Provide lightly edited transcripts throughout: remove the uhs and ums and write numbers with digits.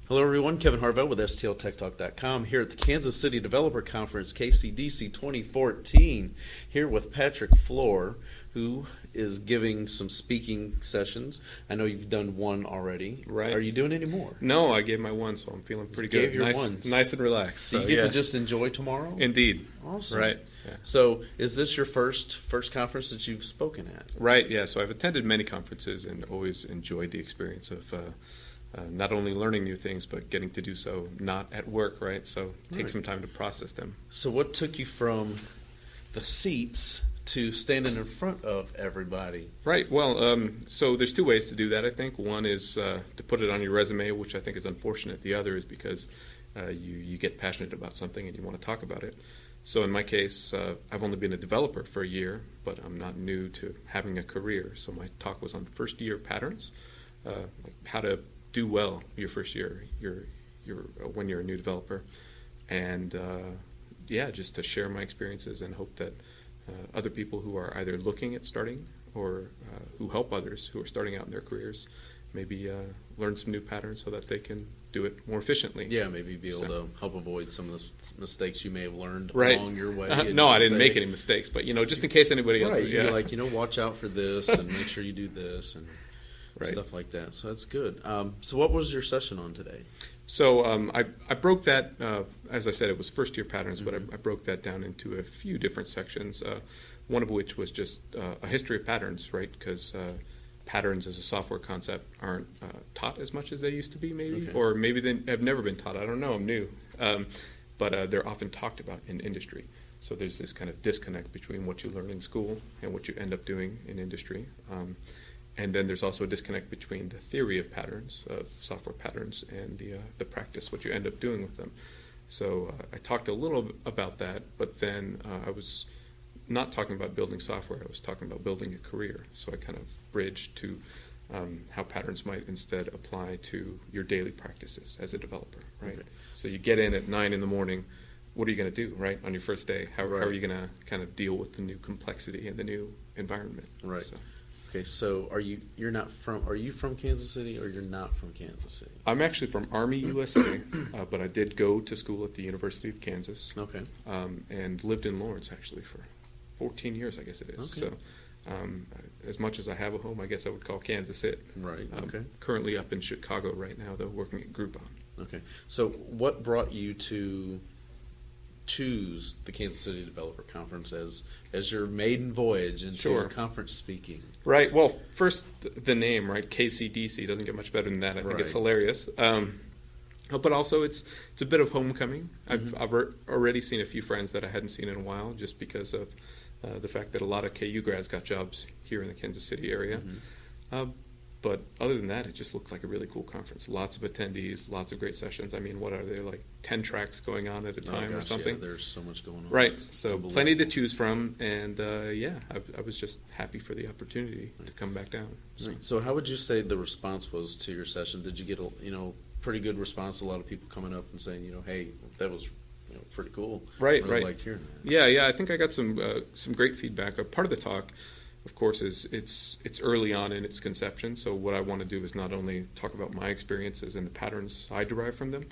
Hello, everyone. Kevin Harvell with STLTechTalk.com here at the Kansas City Developer Conference, KCDC 2014, here with Patrick Flor, who is giving some speaking sessions. I know you've done one already. Right. Are you doing any more? No, I gave my one, so I'm feeling pretty good. Gave your nice, one. nice and relaxed. So you get to just enjoy tomorrow? Indeed. Awesome. Right. Yeah. So is this your first conference that you've spoken at? Right, yeah. So I've attended many conferences and always enjoyed the experience of not only learning new things, but getting to do so not at work, right? So take some time to process them. So what took you from the seats to standing in front of everybody? Right. Well, so there's two ways to do that, I think. One is to put it on your resume, which I think is unfortunate. The other is because you get passionate about something and you want to talk about it. So in my case, I've only been a developer for a year, but I'm not new to having a career. So my talk was on first-year patterns, like how to do well your first year when you're a new developer. And just to share my experiences and hope that other people who are either looking at starting or who help others who are starting out in their careers maybe learn some new patterns so that they can do it more efficiently. Yeah, maybe be able to help avoid some of the mistakes you may have learned right. along your way. No, I didn't make any mistakes, but just in case anybody else. Right, you're like, watch out for this and make sure you do this and stuff like that. So that's good. So what was your session on today? So I broke that, as I said, it was first-year patterns, but I broke that down into a few different sections, one of which was just a history of patterns, right? Because patterns as a software concept aren't taught as much as they used to be, maybe, or maybe they have never been taught. I don't know. I'm new. But they're often talked about in industry. So there's this kind of disconnect between what you learn in school and what you end up doing in industry. And then there's also a disconnect between the theory of patterns, of software patterns, and the practice, what you end up doing with them. So I talked a little about that, but then I was not talking about building software. I was talking about building a career. So I kind of bridged to how patterns might instead apply to your daily practices as a developer, right? Okay. So you get in at 9 in the morning. What are you going to do, right, on your first day? How are you going to kind of deal with the new complexity and the new environment? Right. So. Okay, so are you from Kansas City or you're not from Kansas City? I'm actually from Army, USA, but I did go to school at the University of Kansas. Okay. And lived in Lawrence, actually, for 14 years, I guess it is. Okay. So as much as I have a home, I guess I would call Kansas it. Right, okay. Currently up in Chicago right now, though, working at Groupon. Okay. So what brought you to choose the Kansas City Developer Conference as your maiden voyage into conference speaking? Right. Well, first, the name, right? KCDC doesn't get much better than that. I think it's hilarious. But also, it's a bit of homecoming. I've already seen a few friends that I hadn't seen in a while, just because of the fact that a lot of KU grads got jobs here in the Kansas City area. But other than that, it just looks like a really cool conference. Lots of attendees, lots of great sessions. I mean, what are there, like 10 tracks going on at a time or something? Yeah, there's so much going on. Right, so plenty to choose from. And I was just happy for the opportunity to come back down. So how would you say the response was to your session? Did you get a pretty good response? A lot of people coming up and saying, hey, that was pretty cool. Right, I really liked hearing that. Yeah, I think I got some great feedback. Part of the talk, of course, is it's early on in its conception. So what I want to do is not only talk about my experiences and the patterns I derive from them,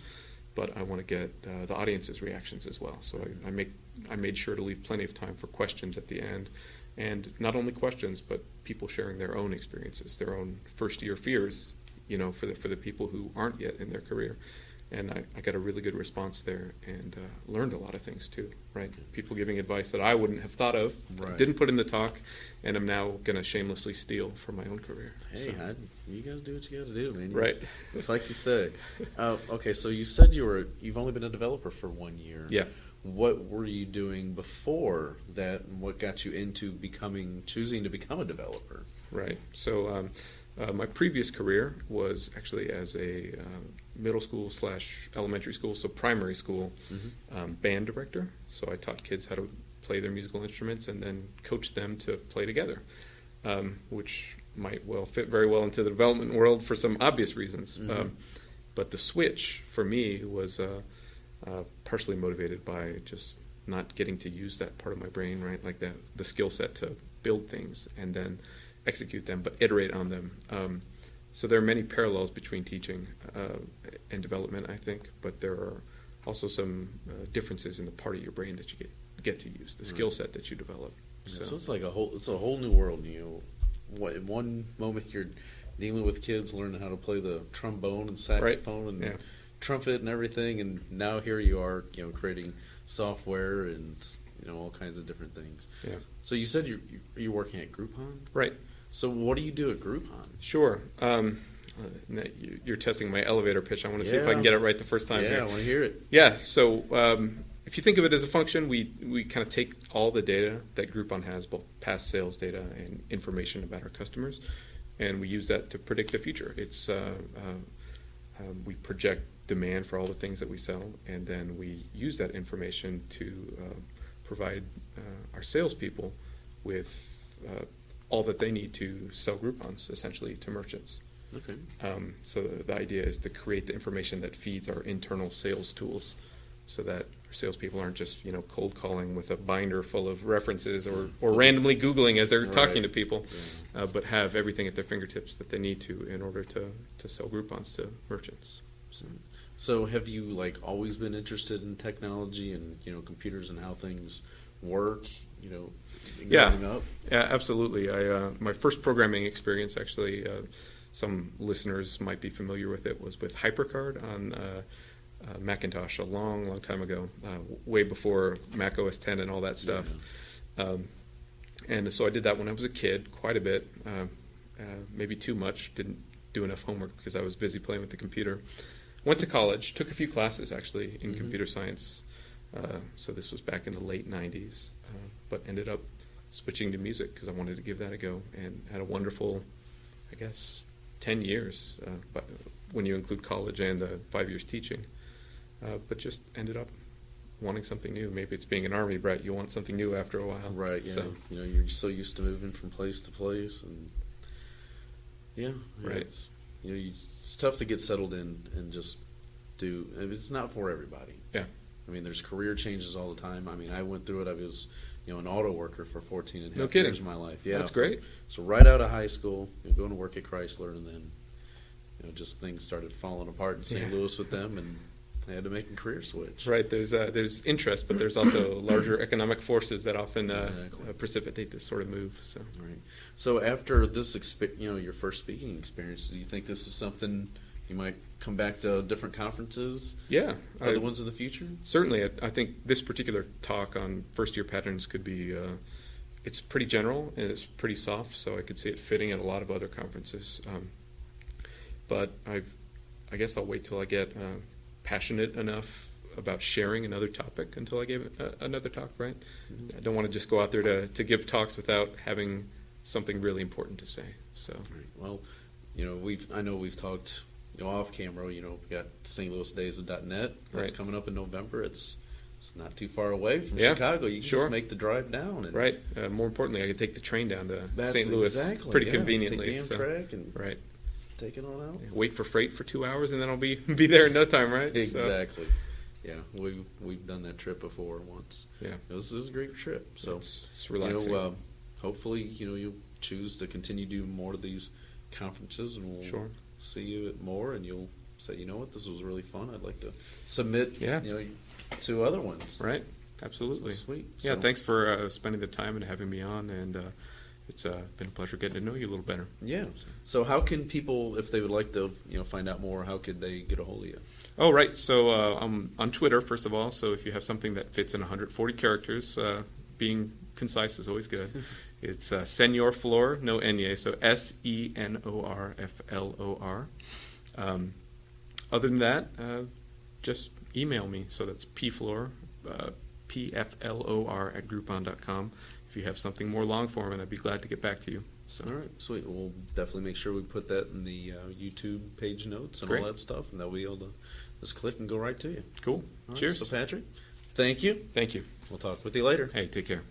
but I want to get the audience's reactions as well. So I made sure to leave plenty of time for questions at the end, and not only questions, but people sharing their own experiences, their own first-year fears, for the people who aren't yet in their career. And I got a really good response there, and learned a lot of things too, right? People giving advice that I wouldn't have thought of, didn't put in the talk, and I'm now going to shamelessly steal for my own career. Hey, you got to do what you got to do, man. Right. It's like you say. Okay, so you said you've only been a developer for 1 year. Yeah. What were you doing before that, and what got you into choosing to become a developer? Right. So my previous career was actually as a middle school / elementary school, so primary school, band director. So I taught kids how to play their musical instruments and then coach them to play together, which might well fit very well into the development world for some obvious reasons. But the switch for me was partially motivated by just not getting to use that part of my brain, right? Like the skill set to build things and then execute them, but iterate on them. So there are many parallels between teaching and development, I think, but there are also some differences in the part of your brain that you get to use, the skill set that you develop. Yeah, so it's like it's a whole new world. In one moment you're dealing with kids learning how to play the trombone and saxophone and trumpet and everything, and now here you are, creating software and all kinds of different things. Yeah. So you said you're working at Groupon? Right. So what do you do at Groupon? Sure. You're testing my elevator pitch. I want to see if I can get it right the first time here. Yeah, I want to hear it. Yeah. So if you think of it as a function, we kind of take all the data that Groupon has, both past sales data and information about our customers, and we use that to predict the future. It's we project demand for all the things that we sell, and then we use that information to provide our salespeople with all that they need to sell Groupons, essentially, to merchants. Okay. So the idea is to create the information that feeds our internal sales tools, so that our salespeople aren't just cold calling with a binder full of references or randomly Googling as they're talking to people, but have everything at their fingertips that they need to in order to sell Groupons to merchants. So have you always been interested in technology and computers and how things work? Growing up? Yeah, absolutely. My first programming experience, actually, some listeners might be familiar with it, was with HyperCard on Macintosh a long, long time ago, way before Mac OS X and all that stuff. Yeah. And so I did that when I was a kid, quite a bit, maybe too much. Didn't do enough homework because I was busy playing with the computer. Went to college, took a few classes actually in computer science. So this was back in the late 90s, but ended up switching to music because I wanted to give that a go, and had a wonderful, 10 years, but when you include college and the 5 years teaching, but just ended up wanting something new. Maybe it's being an Army brat. You want something new after a while. Right, yeah. So, you're so used to moving from place to place, and right. It's tough to get settled in and just do. It's not for everybody. Yeah. There's career changes all the time. I went through it. I was, an auto worker for 14 and a No half kidding. years of my life. Yeah. That's great. So right out of high school, going to work at Chrysler, and then, just things started falling apart in St. Louis with them, and I had to make a career switch. Right. There's interest, but there's also larger economic forces that often precipitate this sort of move. So. Right. So after this, your first speaking experience, do you think this is something you might come back to different conferences? Yeah. Other ones in the future? Certainly. I think this particular talk on first-year patterns could be, it's pretty general and it's pretty soft, so I could see it fitting at a lot of other conferences. But I guess I'll wait till I get passionate enough about sharing another topic until I give another talk, right? Mm-hmm. I don't want to just go out there to give talks without having something really important to say. So, right. Well, I know we've talked off camera. We got St. Louis Days of .NET that's coming up in November. It's not too far away from Chicago. You can just make the drive down. And right. More importantly, I could take the train down to St. Louis pretty conveniently. Take Amtrak and right. Take it on out. Wait for freight for 2 hours, and then I'll be there in no time, right? Exactly. So. Yeah, we've done that trip before once. Yeah, it was a great trip. So it's relaxing. Hopefully, you'll choose to continue doing more of these conferences, and we'll see you at more, and you'll say, this was really fun. I'd like to submit, to other ones. Right. Absolutely. So sweet. Yeah. Thanks for spending the time and having me on, and it's been a pleasure getting to know you a little better. Yeah. So how can people, if they would like to, find out more, how could they get a hold of you? Oh, right. So I'm on Twitter, first of all. So if you have something that fits in 140 characters, being concise is always good. It's Senor Flor, no N-Y, so SENORFLOR. Other than that, just email me. So that's pflor, PFLOR at Groupon.com. If you have something more long form, and I'd be glad to get back to you. So. All right, sweet. We'll definitely make sure we put that in the YouTube page notes and all that stuff, and they'll be able to just click and go right to you. Cool. All Cheers. Right, so, Patrick, thank you. Thank you. We'll talk with you later. Hey, take care.